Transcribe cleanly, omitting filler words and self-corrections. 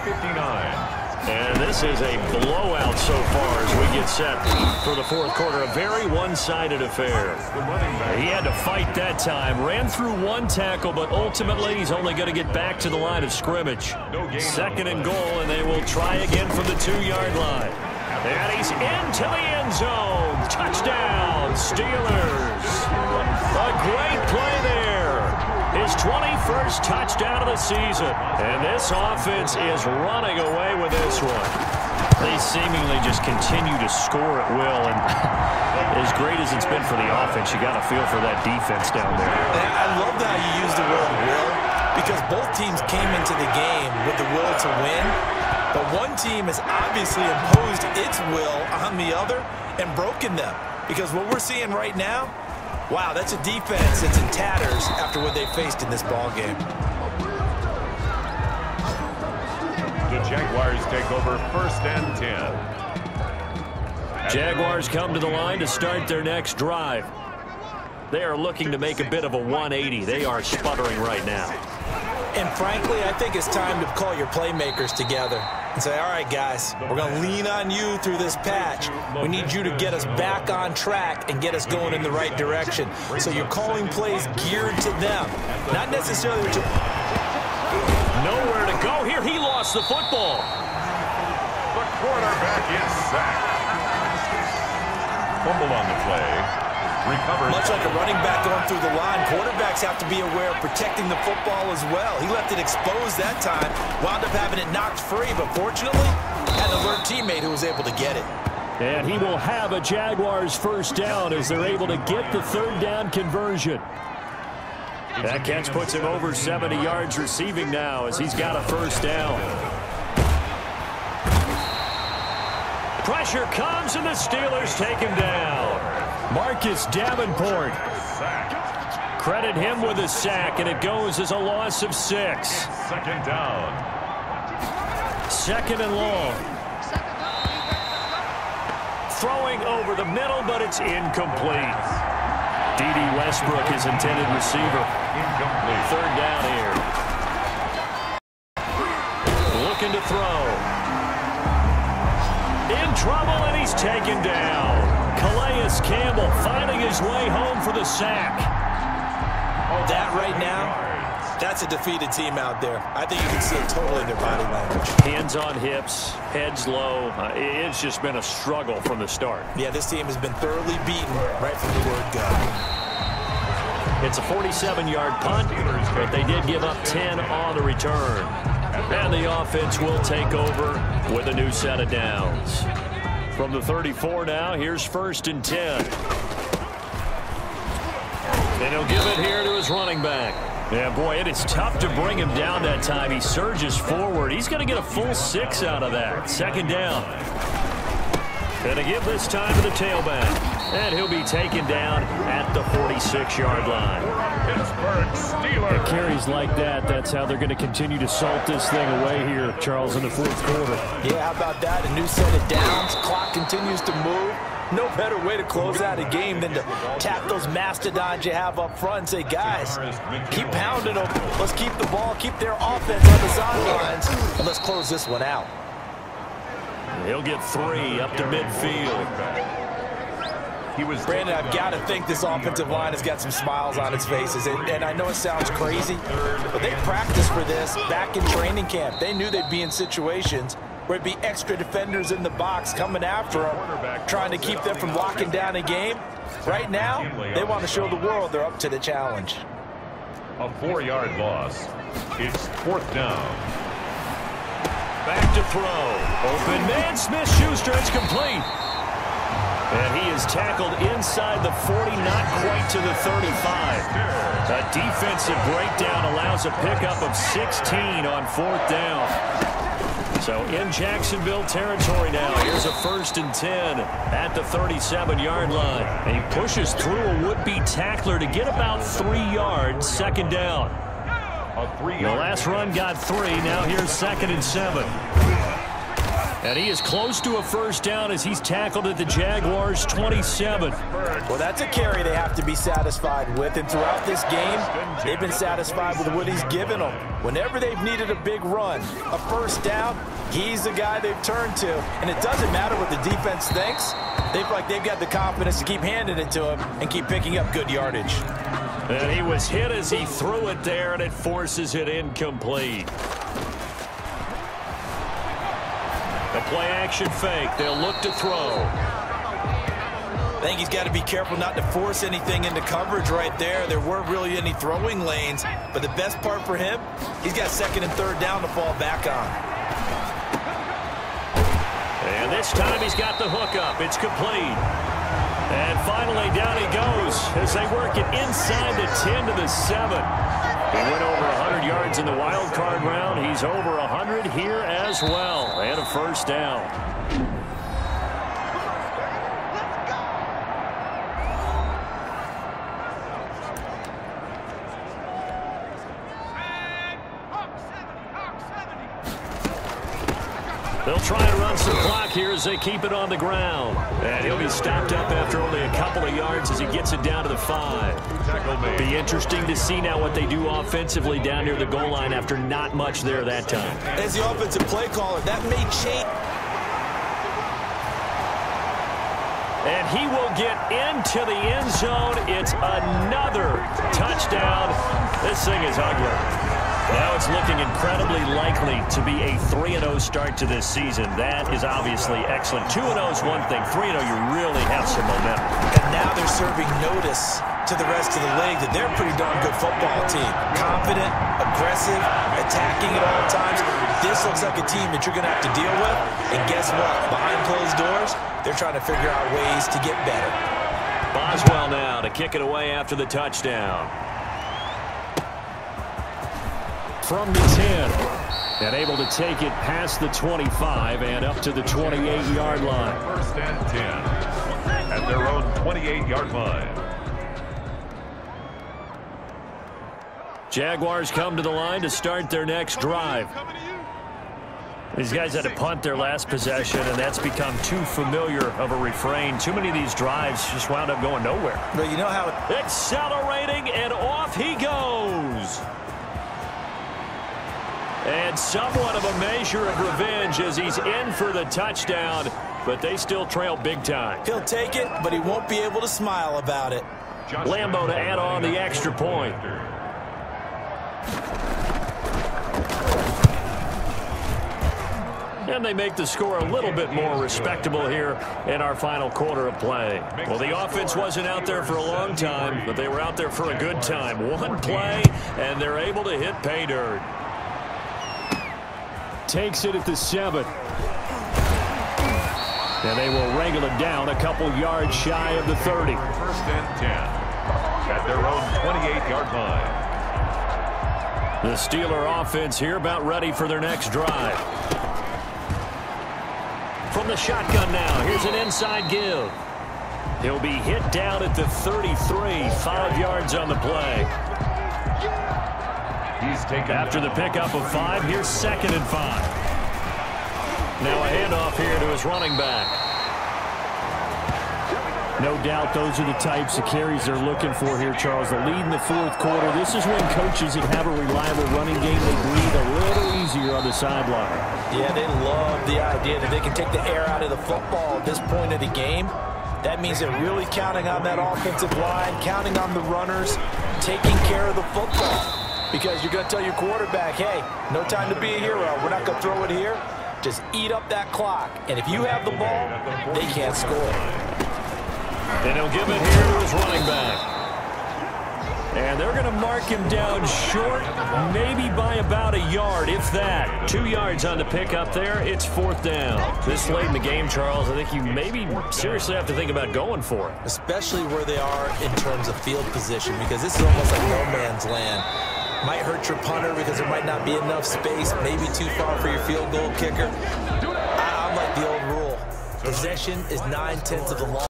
59. And this is a blowout so far as we get set for the fourth quarter. A very one-sided affair. He had to fight that time. Ran through one tackle, but ultimately he's only going to get back to the line of scrimmage. Second and goal, and they will try again from the 2-yard line. And he's into the end zone. Touchdown, Steelers. A great play there. His 21st touchdown of the season. And this offense is running away with this one. They seemingly just continue to score at will. And as great as it's been for the offense, you got to feel for that defense down there. I love how you use the word will, because both teams came into the game with the will to win. But one team has obviously imposed its will on the other and broken them. Because what we're seeing right now, wow, that's a defense that's in tatters after what they faced in this ball game. The Jaguars take over 1st and 10. Jaguars come to the line to start their next drive. They are looking to make a bit of a 180. They are sputtering right now. And frankly, I think it's time to call your playmakers together and say, all right, guys, we're going to lean on you through this patch. We need you to get us back on track and get us going in the right direction. So you're calling plays geared to them, not necessarily what you... Nowhere to go here. He lost the football. The quarterback is sacked. Fumble on the play. Recovered. Much like a running back going through the line, quarterbacks have to be aware of protecting the football as well. He left it exposed that time, wound up having it knocked free, but fortunately, had an alert teammate who was able to get it. And he will have a Jaguars first down as they're able to get the third down conversion. That catch puts him over 70 yards receiving now as he's got a first down. Pressure comes and the Steelers take him down. Marcus Davenport. Credit him with a sack, and it goes as a loss of 6. Second down. Second and long. Throwing over the middle, but it's incomplete. D.D. Westbrook is intended receiver. Incomplete. Third down here. Looking to throw. In trouble, and he's taken down. Calais Campbell finding his way home for the sack. That right now, that's a defeated team out there. I think you can see it totally in their body language. Hands on hips, heads low. It's just been a struggle from the start. Yeah, this team has been thoroughly beaten right from the word go. It's a 47-yard punt, but they did give up 10 on the return. And the offense will take over with a new set of downs. From the 34 now, here's 1st and 10. And he'll give it here to his running back. Yeah, boy, it is tough to bring him down that time. He surges forward. He's going to get a full 6 out of that. Second down. Going to give this time to the tailback. And he'll be taken down at the 46-yard line. Pittsburgh Steelers. Carries like that, that's how they're going to continue to salt this thing away here, Charles, in the fourth quarter. Yeah, how about that? A new set of downs. Clock continues to move. No better way to close out a game than to tap those mastodons you have up front and say, guys, keep pounding them. Let's keep the ball, keep their offense on the sidelines, and let's close this one out. He'll get 3 up to midfield. Brandon, I've got to think this offensive line has got some smiles on its faces. And I know it sounds crazy, but they practiced for this back in training camp. They knew they'd be in situations where it'd be extra defenders in the box coming after them, trying to keep them from locking down a game. Right now, they want to show the world they're up to the challenge. A 4-yard loss. It's 4th down. Back to throw. Open man, Smith-Schuster, it's complete. And he is tackled inside the 40, not quite to the 35. A defensive breakdown allows a pickup of 16 on 4th down. So in Jacksonville territory now, here's a 1st and 10 at the 37-yard line. And he pushes through a would-be tackler to get about 3 yards, second down. The last run got 3, now here's 2nd and 7. And he is close to a first down as he's tackled at the Jaguars' 27. Well, that's a carry they have to be satisfied with. And throughout this game, they've been satisfied with what he's given them. Whenever they've needed a big run, a first down, he's the guy they've turned to. And it doesn't matter what the defense thinks. They've got the confidence to keep handing it to him and keep picking up good yardage. And he was hit as he threw it there, and it forces it incomplete. The play-action fake. They'll look to throw. I think he's got to be careful not to force anything into coverage right there. There weren't really any throwing lanes. But the best part for him, he's got second and third down to fall back on. And this time he's got the hook up. It's complete. And finally down he goes as they work it inside the 10 to the 7. He went over 100 yards in the wild card round. He's over 100 here as well. And a first down. They'll try and run some clock here as they keep it on the ground. And he'll be stopped up after only a couple of yards as he gets it down to the 5. Be interesting to see now what they do offensively down near the goal line after not much there that time. As the offensive play caller, that may change. And he will get into the end zone. It's another touchdown. This thing is ugly. Now it's looking incredibly likely to be a 3-0 start to this season. That is obviously excellent. 2-0 is one thing. 3-0, you really have some momentum. And now they're serving notice to the rest of the league that they're a pretty darn good football team. Confident, aggressive, attacking at all times. This looks like a team that you're going to have to deal with. And guess what? Behind closed doors, they're trying to figure out ways to get better. Boswell now to kick it away after the touchdown. From the 10, and able to take it past the 25 and up to the 28-yard line. First and 10 at their own 28-yard line. Jaguars come to the line to start their next drive. These guys had to punt their last possession, and that's become too familiar of a refrain. Too many of these drives just wound up going nowhere. But you know how accelerating, and off he goes. And somewhat of a measure of revenge as he's in for the touchdown, but they still trail big time. He'll take it, but he won't be able to smile about it. Lambo to add on the extra point. And they make the score a little bit more respectable here in our final quarter of play. Well, the offense wasn't out there for a long time, but they were out there for a good time. One play, and they're able to hit pay dirt. Takes it at the 7. And they will wrangle it down a couple yards shy of the 30. First and 10 at their own 28-yard line. The Steeler offense here about ready for their next drive. From the shotgun now, here's an inside give. He'll be hit down at the 33, 5 yards on the play. He's taken after the pickup of 5, here's 2nd and 5. Now a handoff here to his running back. No doubt those are the types of carries they're looking for here, Charles. The lead in the fourth quarter. This is when coaches that have a reliable running game, they breathe a little easier on the sideline. Yeah, they love the idea that they can take the air out of the football at this point of the game. That means they're really counting on that offensive line, counting on the runners, taking care of the football. Because you're going to tell your quarterback, hey, no time to be a hero. We're not going to throw it here. Just eat up that clock. And if you have the ball, they can't score. And he'll give it here to his running back. And they're going to mark him down short, maybe by about a yard, if that. 2 yards on the pickup there. It's 4th down. This late in the game, Charles, I think you maybe seriously have to think about going for it. Especially where they are in terms of field position, because this is almost like no man's land. Might hurt your punter because there might not be enough space, maybe too far for your field goal kicker. I'm like the old rule. Possession is 9/10 of the law.